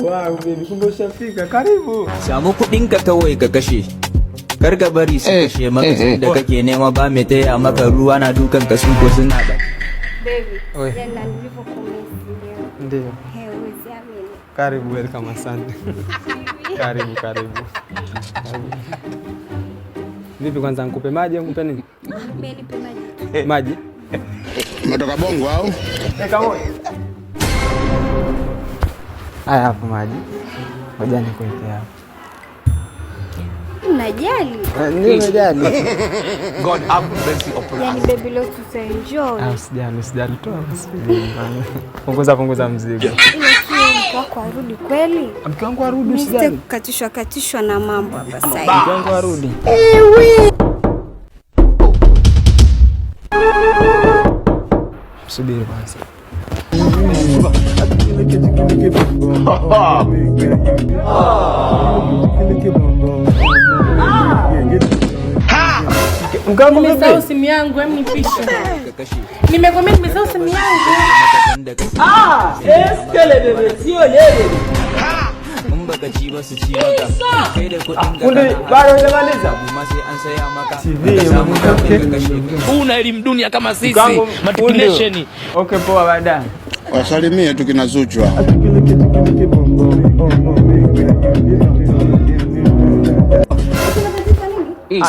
Wow, baby, kumbe ushafika. Karibu. Samu kudinka kawai ka kashe. Kar ka bari su kashe maka da kake nema ba mai taya maka ruwa na dukan ka su ko suna da. Baby, jana nilivyokumisi leo. Ndio. Usiamini. Karibu, welcome, asante. Karibu. Vipi kwanza nikupe maji au nikupe nini? Mimi nipe maji. Maji? Umetoka Bongo au? Kama haya hapo maji. Ngoja nikuwekea hapo. Unajali? Nini unajali? God have mercy upon Yani baby leo tuenjoy. Usijali toa basi. Punguza mzigo. Ile mke wako arudi kweli? Mke wangu arudi Mimi usijali. katishwa na mambo hapa sasa. Mke wangu arudi. Subiri kwanza. Nimesahau simu yangu, hebu nipishe. Nimekwambia nimesahau simu yangu. Eskele bebe, sio lele. Mumba kachiba su ci maka. Kai da kudin ka. Kunde bado hujamaliza? Kuma sai an saya maka. Una elimu dunia kama sisi. Matriculation. Okay, poa baadaye. Wasalimie tu kina Zuchu.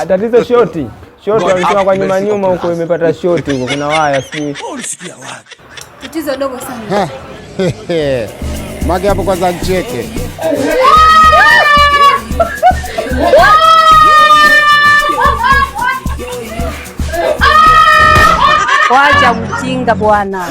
Tatizo shoti. Shoti walisema kwa nyuma huko imepata shoti huko kuna waya si. Ulisikia wapi? Tatizo dogo sana. Mage hapo kwanza ncheke. Wacha mjinga bwana.